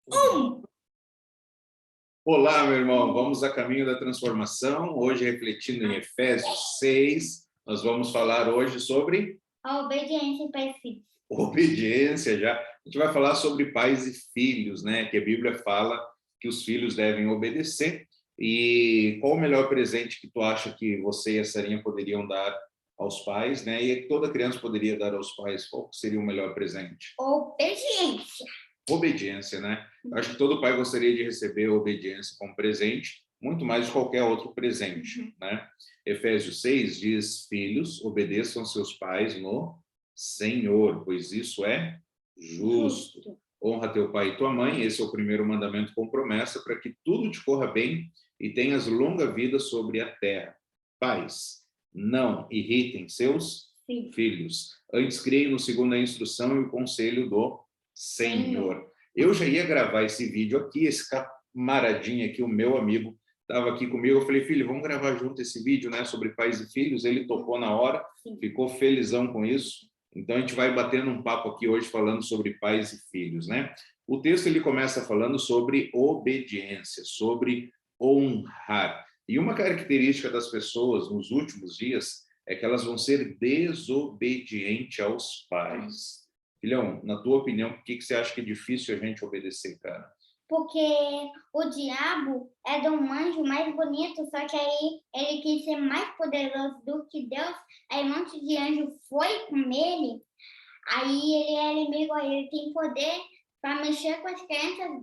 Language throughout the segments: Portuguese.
Um. Olá, meu irmão, vamos a caminho da transformação. Hoje, refletindo em Efésios 6, nós vamos falar hoje sobre A obediência para os filhos. obediência já. A gente vai falar sobre pais e filhos, né? Que a Bíblia fala que os filhos devem obedecer. E qual o melhor presente que tu acha que você e a Sarinha poderiam dar aos pais, né? E que toda criança poderia dar aos pais? Qual seria o melhor presente? Obediência. Obediência, né? Eu acho que todo pai gostaria de receber a obediência como presente, muito mais de qualquer outro presente, né? Efésios 6 diz: filhos, obedeçam seus pais no Senhor, pois isso é justo. Honra teu pai e tua mãe, esse é o primeiro mandamento com promessa, para que tudo te corra bem e tenhas longa vida sobre a terra. Pais, não irritem seus filhos. Antes criem-no segundo a instrução e o conselho do Senhor. Eu já ia gravar esse vídeo aqui, esse camaradinho aqui, o meu amigo, estava aqui comigo. Eu falei, filho, vamos gravar junto esse vídeo, né, sobre pais e filhos. Ele topou na hora, ficou felizão com isso. Então a gente vai batendo um papo aqui hoje falando sobre pais e filhos, né? O texto ele começa falando sobre obediência, sobre honrar. E uma característica das pessoas nos últimos dias é que elas vão ser desobedientes aos pais. Filhão, na tua opinião, por que você acha que é difícil a gente obedecer, cara? Porque o diabo é de um anjo mais bonito, só que aí ele quis ser mais poderoso do que Deus, aí um monte de anjo foi com ele, aí ele é inimigo, aí ele tem poder para mexer com as crenças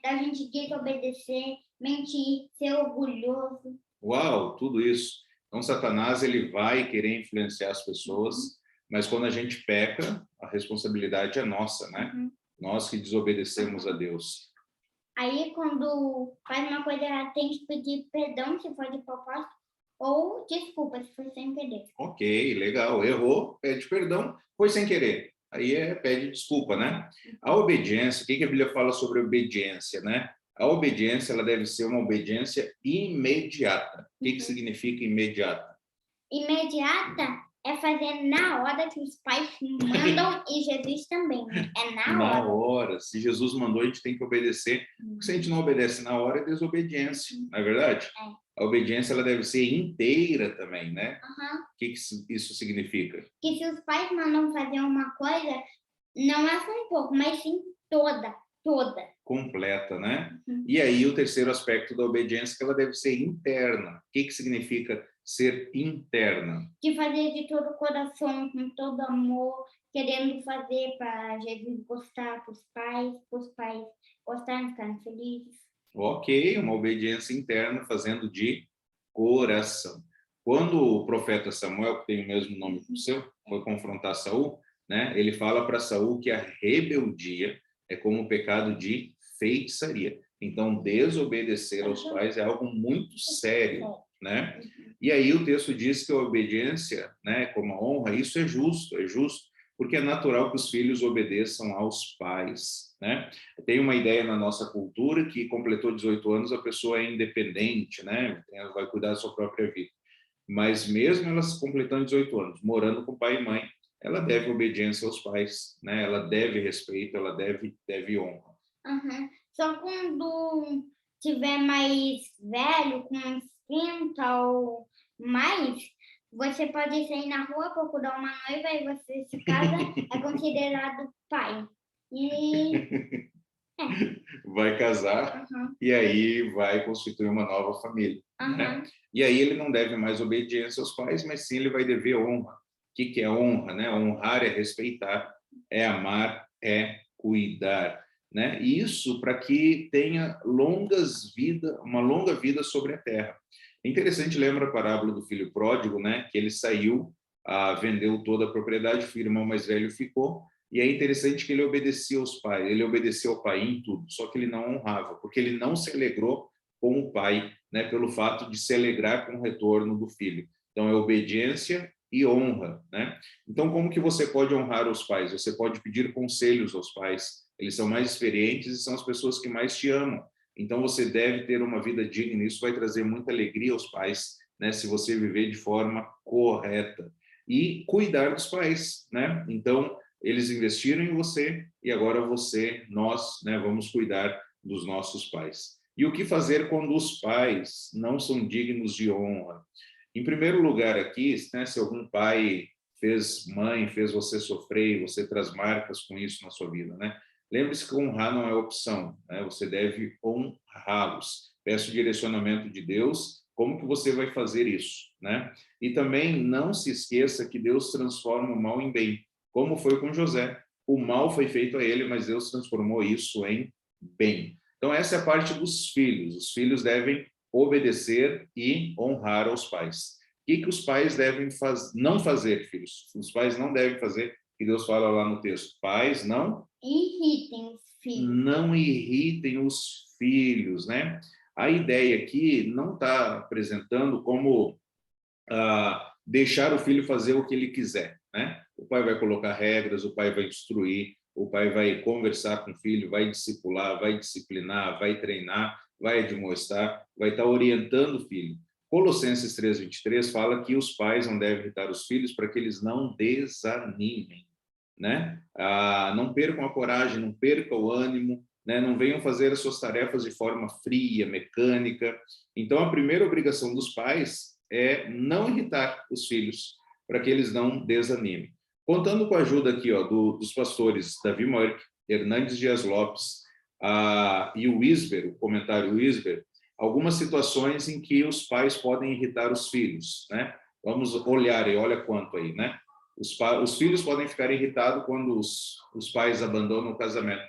da gente desobedecer, mentir, ser orgulhoso. Uau, tudo isso. Então, Satanás ele vai querer influenciar as pessoas, mas quando a gente peca, a responsabilidade é nossa, né? Nós que desobedecemos a Deus. Aí, quando faz uma coisa errada, tem que pedir perdão se for de propósito ou desculpa se for sem querer. Ok, legal. Errou, pede perdão, foi sem querer. Aí pede desculpa, né? A obediência, o que a Bíblia fala sobre obediência, né? A obediência ela deve ser uma obediência imediata. O que significa imediata? Imediata é fazer na hora que os pais mandam e Jesus também, né? É na hora. Na hora. Se Jesus mandou, a gente tem que obedecer. Porque se a gente não obedece na hora, é desobediência, não é verdade? A obediência ela deve ser inteira também, né? O que isso significa? Que se os pais mandam fazer uma coisa, não é só um pouco, mas sim toda. Completa, né? E aí o terceiro aspecto da obediência que ela deve ser interna. O que significa ser interna? De fazer de todo o coração, com todo amor, querendo fazer para Jesus gostar, para os pais gostarem, ficarem felizes. Ok, uma obediência interna fazendo de coração. Quando o profeta Samuel, que tem o mesmo nome que o seu, foi confrontar Saul, né? Ele fala para Saul que a rebeldia é como o pecado de feitiçaria. Então, desobedecer aos pais é algo muito sério, né? E aí o texto diz que a obediência, né, como a honra, isso é justo, porque é natural que os filhos obedeçam aos pais, né? Tem uma ideia na nossa cultura que completou 18 anos, a pessoa é independente, né? Ela vai cuidar da sua própria vida. Mas mesmo elas completando 18 anos, morando com pai e mãe, ela deve obediência aos pais, né? Ela deve respeito, ela deve honra. Só quando tiver mais velho, com uns 30 ou mais, você pode sair na rua procurar uma noiva e você se casa, é considerado pai. E vai casar e aí vai constituir uma nova família, né? E aí ele não deve mais obediência aos pais, mas sim ele vai dever honra. O que é honra, né? Honrar é respeitar, é amar, é cuidar, né? Isso para que tenha uma longa vida sobre a terra. É interessante, lembra a parábola do filho pródigo, né? Que ele saiu, vendeu toda a propriedade, o filho irmão mais velho ficou. E é interessante que ele obedecia aos pais, ele obedeceu ao pai em tudo, só que ele não honrava, porque ele não se alegrou com o pai, né, pelo fato de se alegrar com o retorno do filho. Então, é obediência e honra, né? Então, como que você pode honrar os pais? Você pode pedir conselhos aos pais, eles são mais experientes e são as pessoas que mais te amam. Então, você deve ter uma vida digna, isso vai trazer muita alegria aos pais, né, se você viver de forma correta. E cuidar dos pais, né? Então, Eles investiram em você e agora nós, né, vamos cuidar dos nossos pais. E o que fazer quando os pais não são dignos de honra? Em primeiro lugar aqui, né, se algum pai fez você sofrer e você traz marcas com isso na sua vida, né? Lembre-se que honrar não é opção, né? Você deve honrá-los. Peça o direcionamento de Deus, como que você vai fazer isso, né? E também não se esqueça que Deus transforma o mal em bem, como foi com José. O mal foi feito a ele, mas Deus transformou isso em bem. Então essa é a parte dos filhos. Os filhos devem obedecer e honrar aos pais. O que os pais devem não fazer, filhos? Os pais não devem fazer, que Deus fala lá no texto. Pais não irritem os filhos. Não irritem os filhos, né? A ideia aqui não está apresentando como deixar o filho fazer o que ele quiser, né? O pai vai colocar regras, o pai vai instruir, o pai vai conversar com o filho, vai discipular, vai disciplinar, vai treinar, vai admoestar, vai estar orientando o filho. Colossenses 3:23 fala que os pais não devem irritar os filhos para que eles não desanimem, né? Não percam a coragem, não percam o ânimo, né? Não venham fazer as suas tarefas de forma fria, mecânica. Então, a primeira obrigação dos pais é não irritar os filhos, para que eles não desanimem. Contando com a ajuda aqui, ó, dos pastores Davi Morik, Hernandes Dias Lopes e o Wisber, o comentário Wisber, algumas situações em que os pais podem irritar os filhos, né? Vamos olhar e olha quanto aí, né? Os filhos podem ficar irritados quando os pais abandonam o casamento,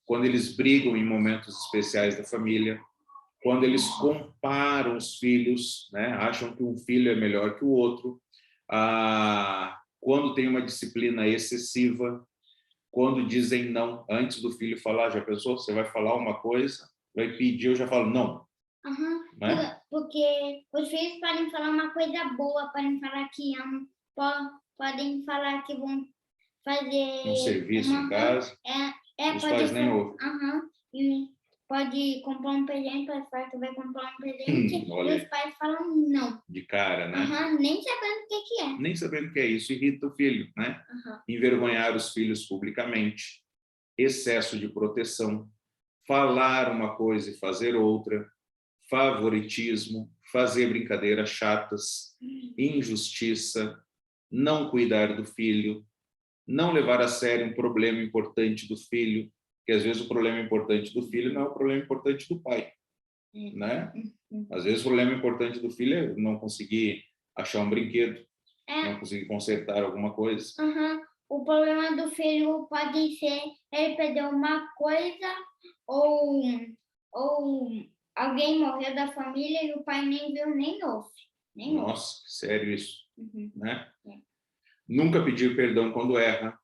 quando eles brigam em momentos especiais da família, quando eles comparam os filhos, né? Acham que um filho é melhor que o outro, quando tem uma disciplina excessiva, quando dizem não antes do filho falar. Já pensou? Você vai falar uma coisa, vai pedir, eu já falo não. Uhum. Né? Porque os filhos podem falar uma coisa boa, podem falar que amam, podem falar que vão fazer um serviço em casa. Os pais nem ouvem. E pode comprar um presente, parece que vai comprar um presente, e os pais falam não. De cara, né? Nem sabendo o que é. Nem sabendo o que é isso, irrita o filho, né? Envergonhar os filhos publicamente, excesso de proteção, falar uma coisa e fazer outra, favoritismo, fazer brincadeiras chatas, injustiça, não cuidar do filho, não levar a sério um problema importante do filho, que às vezes o problema importante do filho não é o problema importante do pai, né? Às vezes o problema importante do filho é não conseguir achar um brinquedo, não conseguir consertar alguma coisa. O problema do filho pode ser ele perder uma coisa ou alguém morreu da família e o pai nem viu, nem ouve. Nossa, que sério isso, né? Nunca pedir perdão quando erra,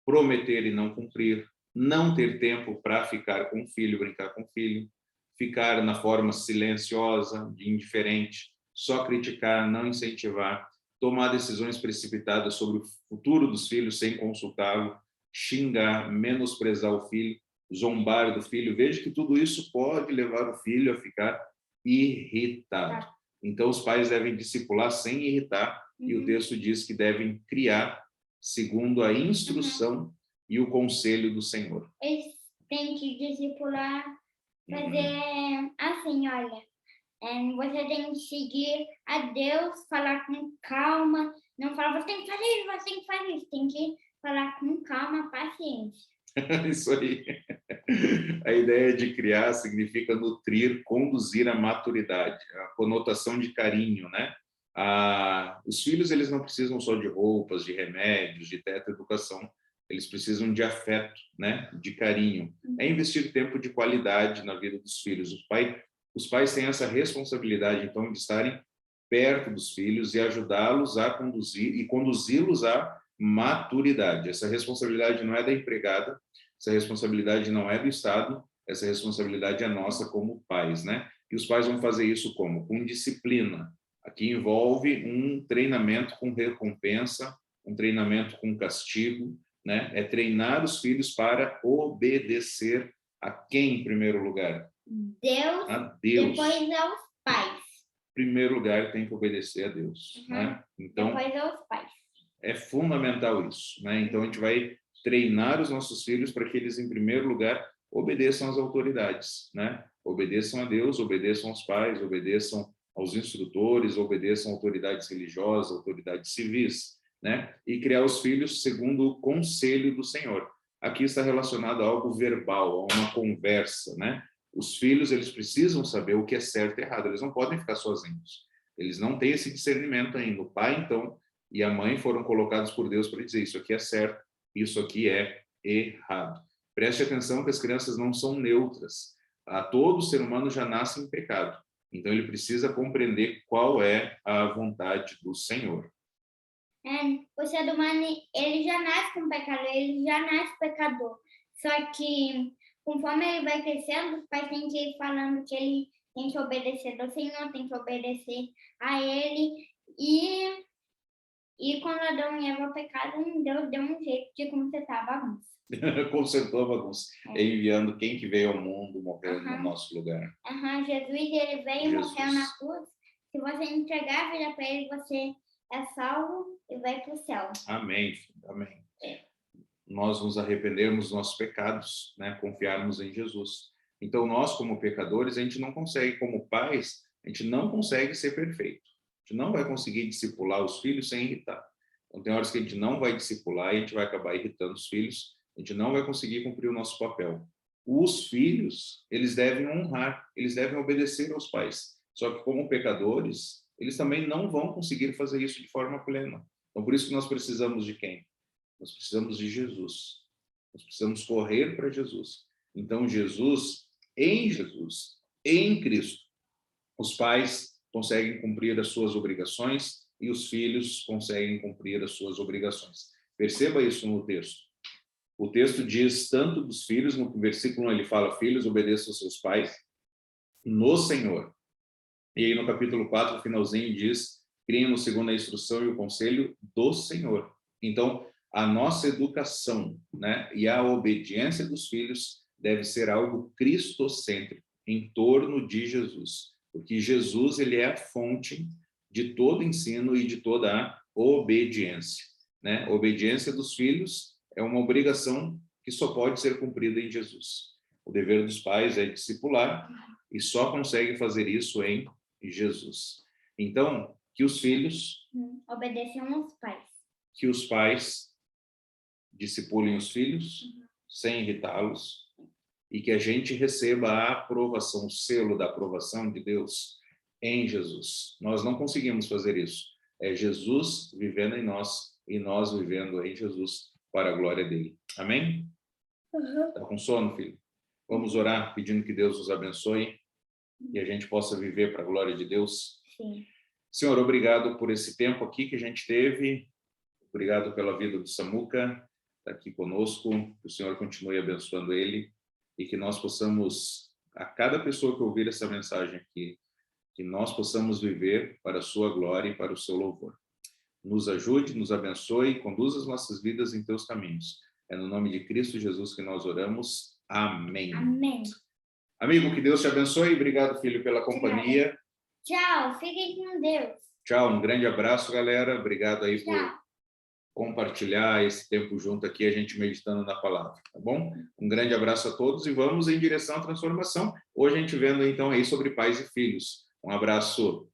prometer e não cumprir, não ter tempo para ficar com o filho, brincar com o filho, ficar na forma silenciosa, indiferente, só criticar, não incentivar, tomar decisões precipitadas sobre o futuro dos filhos sem consultá-lo, xingar, menosprezar o filho, zombar do filho. Veja que tudo isso pode levar o filho a ficar irritado. Então, os pais devem discipular sem irritar, e o texto diz que devem criar segundo a instrução e o conselho do Senhor. Eles têm que discipular, fazer assim, olha, você tem que seguir a Deus, falar com calma, não falar, você tem que fazer isso, você tem que fazer isso, tem que falar com calma, paciência. Isso aí. A ideia de criar significa nutrir, conduzir à maturidade, a conotação de carinho, né? Os filhos, eles não precisam só de roupas, de remédios, de educação, eles precisam de afeto, né? De carinho. É investir tempo de qualidade na vida dos filhos. Os pais têm essa responsabilidade, então, de estarem perto dos filhos e ajudá-los a conduzir e conduzi-los à maturidade. Essa responsabilidade não é da empregada, essa responsabilidade não é do Estado, essa responsabilidade é nossa como pais, né? E os pais vão fazer isso como? Com disciplina. Aqui envolve um treinamento com recompensa, um treinamento com castigo, né? É treinar os filhos para obedecer a quem em primeiro lugar? Deus, a Deus. Depois aos pais. Em primeiro lugar, tem que obedecer a Deus, né? Então, depois aos pais. É fundamental isso, né? Então, a gente vai treinar os nossos filhos para que eles, em primeiro lugar, obedeçam às autoridades, né? Obedeçam a Deus, obedeçam aos pais, obedeçam aos instrutores, obedeçam a autoridades religiosas, autoridades civis, né? E criar os filhos segundo o conselho do Senhor. Aqui está relacionado a algo verbal, a uma conversa, né? Os filhos, eles precisam saber o que é certo e errado, eles não podem ficar sozinhos. Eles não têm esse discernimento ainda. O pai, então, e a mãe foram colocados por Deus para dizer isso aqui é certo, isso aqui é errado. Preste atenção que as crianças não são neutras. Todo ser humano já nasce em pecado. Então, ele precisa compreender qual é a vontade do Senhor. O ser humano, ele já nasce com pecado, ele já nasce pecador. Só que, conforme ele vai crescendo, os pais têm que ir falando que ele tem que obedecer ao Senhor, tem que obedecer a ele. E quando Adão e Eva pecaram, Deus deu um jeito de consertar a bagunça. Consertou a bagunça, enviando quem que veio ao mundo morrer no nosso lugar. Jesus, ele veio e morreu na cruz. Se você entregar a vida para ele, você é salvo e vai para o céu. Amém, amém. Nós nos arrependermos dos nossos pecados, né? Confiarmos em Jesus. Então, nós, como pecadores, a gente não consegue, como pais, a gente não consegue ser perfeito. A gente não vai conseguir discipular os filhos sem irritar. Então, tem horas que a gente não vai discipular e a gente vai acabar irritando os filhos, a gente não vai conseguir cumprir o nosso papel. Os filhos, eles devem honrar, eles devem obedecer aos pais. Só que, como pecadores, eles também não vão conseguir fazer isso de forma plena. Então, por isso que nós precisamos de quem? Nós precisamos de Jesus. Nós precisamos correr para Jesus. Então, em Cristo, os pais conseguem cumprir as suas obrigações e os filhos conseguem cumprir as suas obrigações. Perceba isso no texto. O texto diz tanto dos filhos, no versículo 1 ele fala, filhos, obedeçam aos seus pais no Senhor. E aí no capítulo 4, o finalzinho diz, criem-no segundo a instrução e o conselho do Senhor. Então, a nossa educação, né, e a obediência dos filhos deve ser algo cristocêntrico, em torno de Jesus. Porque Jesus, ele é a fonte de todo ensino e de toda a obediência, né? A obediência dos filhos é uma obrigação que só pode ser cumprida em Jesus. O dever dos pais é discipular e só consegue fazer isso em Jesus. Então, que os filhos obedeçam aos pais. Que os pais discipulem os filhos sem irritá-los e que a gente receba a aprovação, o selo da aprovação de Deus em Jesus. Nós não conseguimos fazer isso. É Jesus vivendo em nós e nós vivendo em Jesus para a glória dele. Amém? Tá com sono, filho? Vamos orar pedindo que Deus nos abençoe e a gente possa viver para a glória de Deus. Sim. Senhor, obrigado por esse tempo aqui que a gente teve. Obrigado pela vida do Samuca, tá aqui conosco. Que o Senhor continue abençoando ele e que nós possamos, a cada pessoa que ouvir essa mensagem aqui, que nós possamos viver para a sua glória e para o seu louvor. Nos ajude, nos abençoe, conduza as nossas vidas em teus caminhos. É no nome de Cristo Jesus que nós oramos. Amém. Amém. Amigo, que Deus te abençoe. Obrigado, filho, pela companhia. Tchau, fiquem com Deus. Tchau, um grande abraço, galera. Obrigado aí por compartilhar esse tempo junto aqui, a gente meditando na palavra, tá bom? Um grande abraço a todos e vamos em direção à transformação. Hoje a gente vendo então aí sobre pais e filhos. Um abraço.